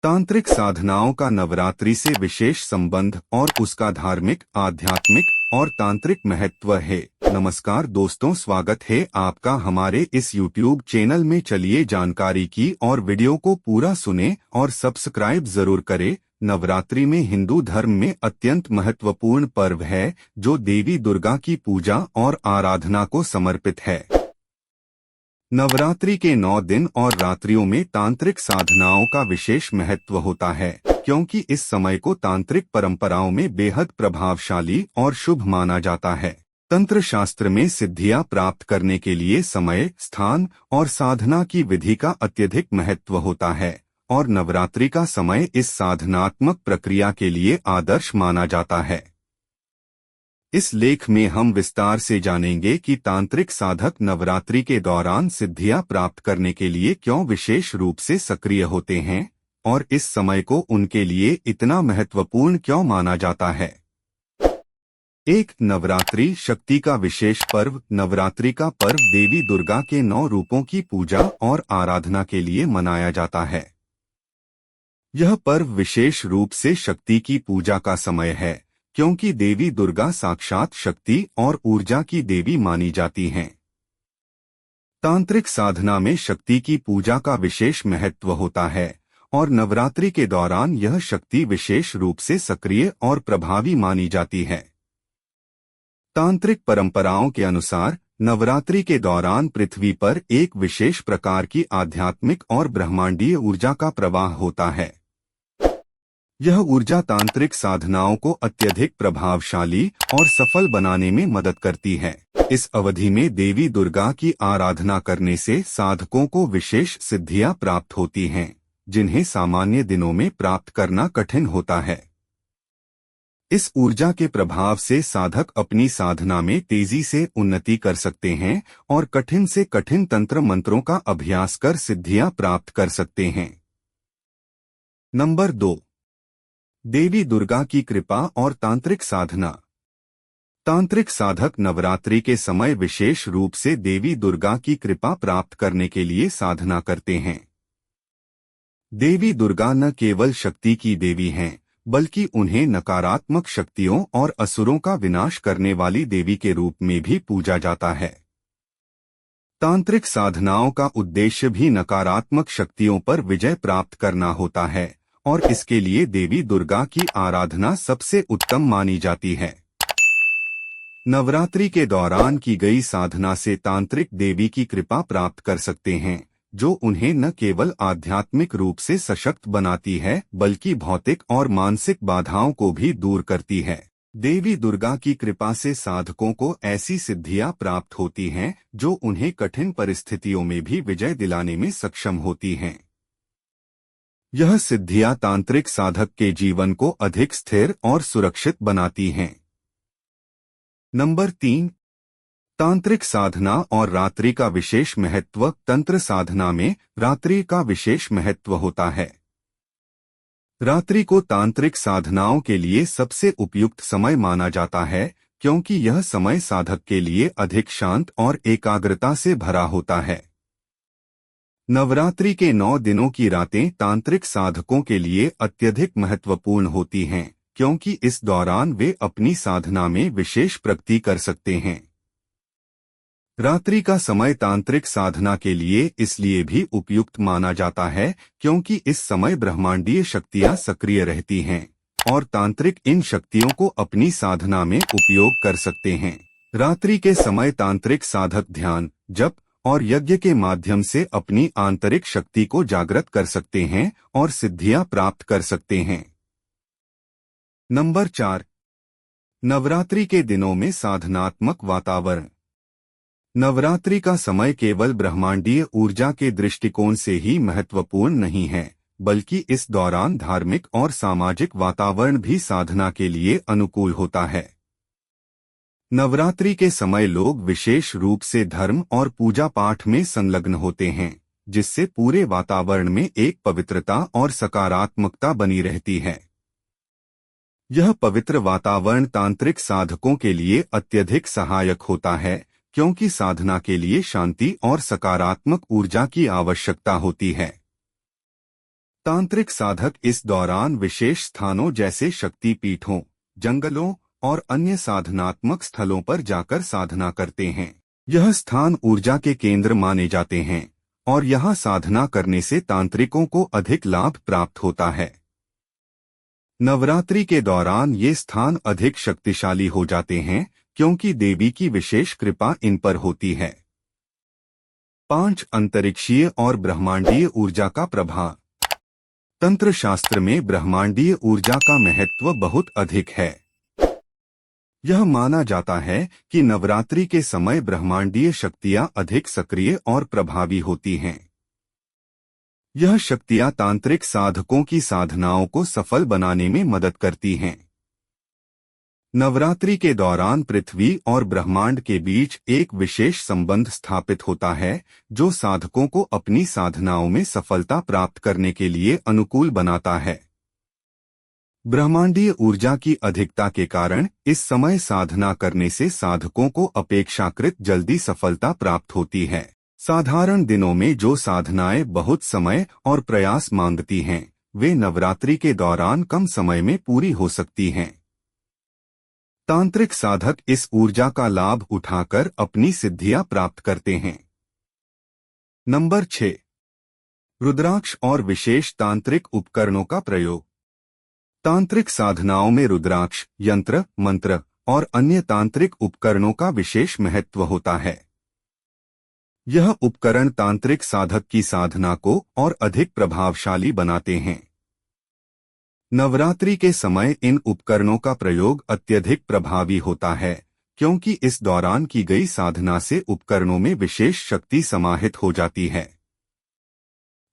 तांत्रिक साधनाओं का नवरात्रि से विशेष संबंध और उसका धार्मिक, आध्यात्मिक और तांत्रिक महत्व है। नमस्कार दोस्तों, स्वागत है आपका हमारे इस YouTube चैनल में। चलिए जानकारी की और वीडियो को पूरा सुने और सब्सक्राइब जरूर करें। नवरात्रि में हिंदू धर्म में अत्यंत महत्वपूर्ण पर्व है जो देवी दुर्गा की पूजा और आराधना को समर्पित है। नवरात्रि के 9 दिन और रात्रियों में तांत्रिक साधनाओं का विशेष महत्व होता है, क्योंकि इस समय को तांत्रिक परंपराओं में बेहद प्रभावशाली और शुभ माना जाता है। तंत्र शास्त्र में सिद्धियां प्राप्त करने के लिए समय, स्थान और साधना की विधि का अत्यधिक महत्व होता है और नवरात्रि का समय इस साधनात्मक प्रक्रिया के लिए आदर्श माना जाता है। इस लेख में हम विस्तार से जानेंगे कि तांत्रिक साधक नवरात्रि के दौरान सिद्धियां प्राप्त करने के लिए क्यों विशेष रूप से सक्रिय होते हैं और इस समय को उनके लिए इतना महत्वपूर्ण क्यों माना जाता है। एक, नवरात्रि शक्ति का विशेष पर्व। नवरात्रि का पर्व देवी दुर्गा के 9 रूपों की पूजा और आराधना के लिए मनाया जाता है। यह पर्व विशेष रूप से शक्ति की पूजा का समय है, क्योंकि देवी दुर्गा साक्षात शक्ति और ऊर्जा की देवी मानी जाती हैं। तांत्रिक साधना में शक्ति की पूजा का विशेष महत्व होता है और नवरात्रि के दौरान यह शक्ति विशेष रूप से सक्रिय और प्रभावी मानी जाती है। तांत्रिक परंपराओं के अनुसार नवरात्रि के दौरान पृथ्वी पर एक विशेष प्रकार की आध्यात्मिक और ब्रह्मांडीय ऊर्जा का प्रवाह होता है। यह ऊर्जा तांत्रिक साधनाओं को अत्यधिक प्रभावशाली और सफल बनाने में मदद करती है। इस अवधि में देवी दुर्गा की आराधना करने से साधकों को विशेष सिद्धियां प्राप्त होती हैं, जिन्हें सामान्य दिनों में प्राप्त करना कठिन होता है। इस ऊर्जा के प्रभाव से साधक अपनी साधना में तेजी से उन्नति कर सकते हैं और कठिन से कठिन तंत्र मंत्रों का अभ्यास कर सिद्धियां प्राप्त कर सकते हैं। नंबर 2, देवी दुर्गा की कृपा और तांत्रिक साधना। तांत्रिक साधक नवरात्रि के समय विशेष रूप से देवी दुर्गा की कृपा प्राप्त करने के लिए साधना करते हैं। देवी दुर्गा न केवल शक्ति की देवी हैं, बल्कि उन्हें नकारात्मक शक्तियों और असुरों का विनाश करने वाली देवी के रूप में भी पूजा जाता है। तांत्रिक साधनाओं का उद्देश्य भी नकारात्मक शक्तियों पर विजय प्राप्त करना होता है और इसके लिए देवी दुर्गा की आराधना सबसे उत्तम मानी जाती है। नवरात्रि के दौरान की गई साधना से तांत्रिक देवी की कृपा प्राप्त कर सकते हैं, जो उन्हें न केवल आध्यात्मिक रूप से सशक्त बनाती है, बल्कि भौतिक और मानसिक बाधाओं को भी दूर करती है। देवी दुर्गा की कृपा से साधकों को ऐसी सिद्धियां प्राप्त होती हैं, जो उन्हें कठिन परिस्थितियों में भी विजय दिलाने में सक्षम होती हैं। यह सिद्धियां तांत्रिक साधक के जीवन को अधिक स्थिर और सुरक्षित बनाती हैं। नंबर 3, तांत्रिक साधना और रात्रि का विशेष महत्व। तंत्र साधना में रात्रि का विशेष महत्व होता है। रात्रि को तांत्रिक साधनाओं के लिए सबसे उपयुक्त समय माना जाता है, क्योंकि यह समय साधक के लिए अधिक शांत और एकाग्रता से भरा होता है। नवरात्रि के 9 दिनों की रातें तांत्रिक साधकों के लिए अत्यधिक महत्वपूर्ण होती हैं, क्योंकि इस दौरान वे अपनी साधना में विशेष प्रगति कर सकते हैं। रात्रि का समय तांत्रिक साधना के लिए इसलिए भी उपयुक्त माना जाता है, क्योंकि इस समय ब्रह्मांडीय शक्तियां सक्रिय रहती हैं और तांत्रिक इन शक्तियों को अपनी साधना में उपयोग कर सकते हैं। रात्रि के समय तांत्रिक साधक ध्यान, जप और यज्ञ के माध्यम से अपनी आंतरिक शक्ति को जागृत कर सकते हैं और सिद्धियां प्राप्त कर सकते हैं। नंबर 4, नवरात्रि के दिनों में साधनात्मक वातावरण। नवरात्रि का समय केवल ब्रह्मांडीय ऊर्जा के दृष्टिकोण से ही महत्वपूर्ण नहीं है, बल्कि इस दौरान धार्मिक और सामाजिक वातावरण भी साधना के लिए अनुकूल होता है। नवरात्रि के समय लोग विशेष रूप से धर्म और पूजा पाठ में संलग्न होते हैं, जिससे पूरे वातावरण में एक पवित्रता और सकारात्मकता बनी रहती है। यह पवित्र वातावरण तांत्रिक साधकों के लिए अत्यधिक सहायक होता है, क्योंकि साधना के लिए शांति और सकारात्मक ऊर्जा की आवश्यकता होती है। तांत्रिक साधक इस दौरान विशेष स्थानों जैसे शक्ति पीठों, जंगलों और अन्य साधनात्मक स्थलों पर जाकर साधना करते हैं। यह स्थान ऊर्जा के केंद्र माने जाते हैं और यहाँ साधना करने से तांत्रिकों को अधिक लाभ प्राप्त होता है। नवरात्रि के दौरान ये स्थान अधिक शक्तिशाली हो जाते हैं क्योंकि देवी की विशेष कृपा इन पर होती है। 5 अंतरिक्षीय और ब्रह्मांडीय ऊर्जा का प्रभाव। तंत्र शास्त्र में ब्रह्मांडीय ऊर्जा का महत्व बहुत अधिक है। यह माना जाता है कि नवरात्रि के समय ब्रह्मांडीय शक्तियां अधिक सक्रिय और प्रभावी होती हैं। यह शक्तियां तांत्रिक साधकों की साधनाओं को सफल बनाने में मदद करती हैं। नवरात्रि के दौरान पृथ्वी और ब्रह्मांड के बीच एक विशेष संबंध स्थापित होता है, जो साधकों को अपनी साधनाओं में सफलता प्राप्त करने के लिए अनुकूल बनाता है। ब्रह्मांडीय ऊर्जा की अधिकता के कारण इस समय साधना करने से साधकों को अपेक्षाकृत जल्दी सफलता प्राप्त होती है। साधारण दिनों में जो साधनाएं बहुत समय और प्रयास मांगती हैं, वे नवरात्रि के दौरान कम समय में पूरी हो सकती हैं। तांत्रिक साधक इस ऊर्जा का लाभ उठाकर अपनी सिद्धियां प्राप्त करते हैं। नंबर 6, रुद्राक्ष और विशेष तांत्रिक उपकरणों का प्रयोग। तांत्रिक साधनाओं में रुद्राक्ष, यंत्र, मंत्र और अन्य तांत्रिक उपकरणों का विशेष महत्व होता है। यह उपकरण तांत्रिक साधक की साधना को और अधिक प्रभावशाली बनाते हैं। नवरात्रि के समय इन उपकरणों का प्रयोग अत्यधिक प्रभावी होता है क्योंकि इस दौरान की गई साधना से उपकरणों में विशेष शक्ति समाहित हो जाती है।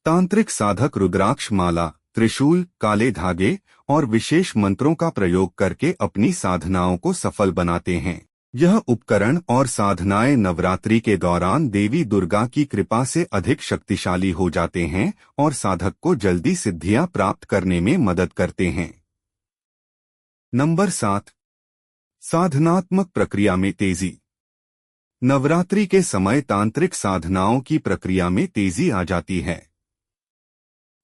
तांत्रिक साधक रुद्राक्ष माला, त्रिशूल, काले धागे और विशेष मंत्रों का प्रयोग करके अपनी साधनाओं को सफल बनाते हैं। यह उपकरण और साधनाएं नवरात्रि के दौरान देवी दुर्गा की कृपा से अधिक शक्तिशाली हो जाते हैं और साधक को जल्दी सिद्धियां प्राप्त करने में मदद करते हैं। नंबर 7, साधनात्मक प्रक्रिया में तेजी। नवरात्रि के समय तांत्रिक साधनाओं की प्रक्रिया में तेजी आ जाती है।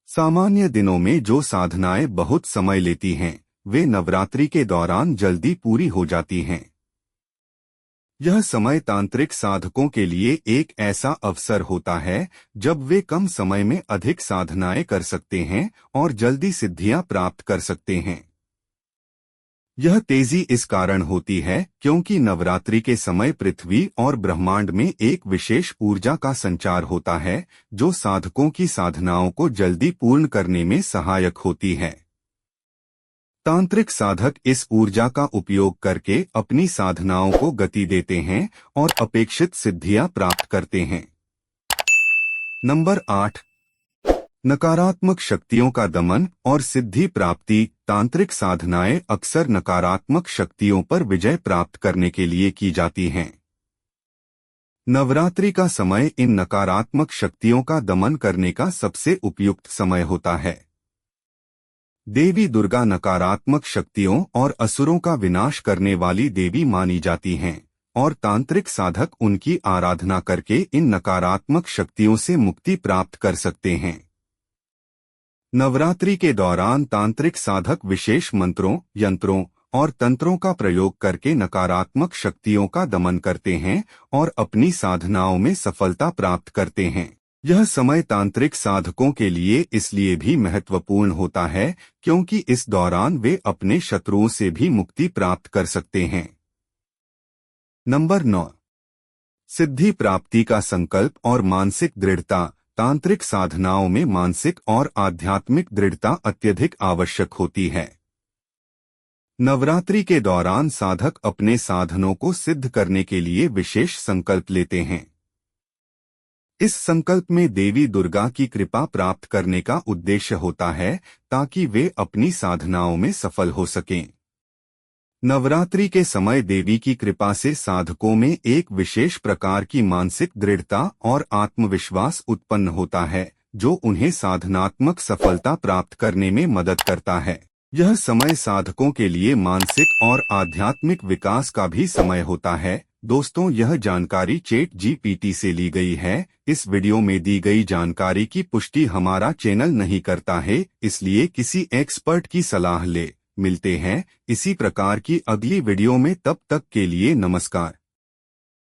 सामान्य दिनों में जो साधनाएं बहुत समय लेती हैं, वे नवरात्रि के दौरान जल्दी पूरी हो जाती हैं। यह समय तांत्रिक साधकों के लिए एक ऐसा अवसर होता है जब वे कम समय में अधिक साधनाएं कर सकते हैं और जल्दी सिद्धियां प्राप्त कर सकते हैं। यह तेजी इस कारण होती है क्योंकि नवरात्रि के समय पृथ्वी और ब्रह्मांड में एक विशेष ऊर्जा का संचार होता है, जो साधकों की साधनाओं को जल्दी पूर्ण करने में सहायक होती है। तांत्रिक साधक इस ऊर्जा का उपयोग करके अपनी साधनाओं को गति देते हैं और अपेक्षित सिद्धियां प्राप्त करते हैं। नंबर 8, नकारात्मक शक्तियों का दमन और सिद्धि प्राप्ति। तांत्रिक साधनाएं अक्सर नकारात्मक शक्तियों पर विजय प्राप्त करने के लिए की जाती हैं। नवरात्रि का समय इन नकारात्मक शक्तियों का दमन करने का सबसे उपयुक्त समय होता है। देवी दुर्गा नकारात्मक शक्तियों और असुरों का विनाश करने वाली देवी मानी जाती हैं और तांत्रिक साधक उनकी आराधना करके इन नकारात्मक शक्तियों से मुक्ति प्राप्त कर सकते हैं। नवरात्रि के दौरान तांत्रिक साधक विशेष मंत्रों, यंत्रों और तंत्रों का प्रयोग करके नकारात्मक शक्तियों का दमन करते हैं और अपनी साधनाओं में सफलता प्राप्त करते हैं। यह समय तांत्रिक साधकों के लिए इसलिए भी महत्वपूर्ण होता है क्योंकि इस दौरान वे अपने शत्रुओं से भी मुक्ति प्राप्त कर सकते हैं। नंबर 9, सिद्धि प्राप्ति का संकल्प और मानसिक दृढ़ता। तांत्रिक साधनाओं में मानसिक और आध्यात्मिक दृढ़ता अत्यधिक आवश्यक होती है। नवरात्रि के दौरान साधक अपने साधनों को सिद्ध करने के लिए विशेष संकल्प लेते हैं। इस संकल्प में देवी दुर्गा की कृपा प्राप्त करने का उद्देश्य होता है ताकि वे अपनी साधनाओं में सफल हो सकें। नवरात्रि के समय देवी की कृपा से साधकों में एक विशेष प्रकार की मानसिक दृढ़ता और आत्मविश्वास उत्पन्न होता है, जो उन्हें साधनात्मक सफलता प्राप्त करने में मदद करता है। यह समय साधकों के लिए मानसिक और आध्यात्मिक विकास का भी समय होता है, दोस्तों, यह जानकारी चैट जीपीटी से ली गई है। इस वीडियो में दी गई जानकारी की पुष्टि हमारा चैनल नहीं करता है, इसलिए किसी एक्सपर्ट की सलाह ले। मिलते हैं इसी प्रकार की अगली वीडियो में, तब तक के लिए नमस्कार।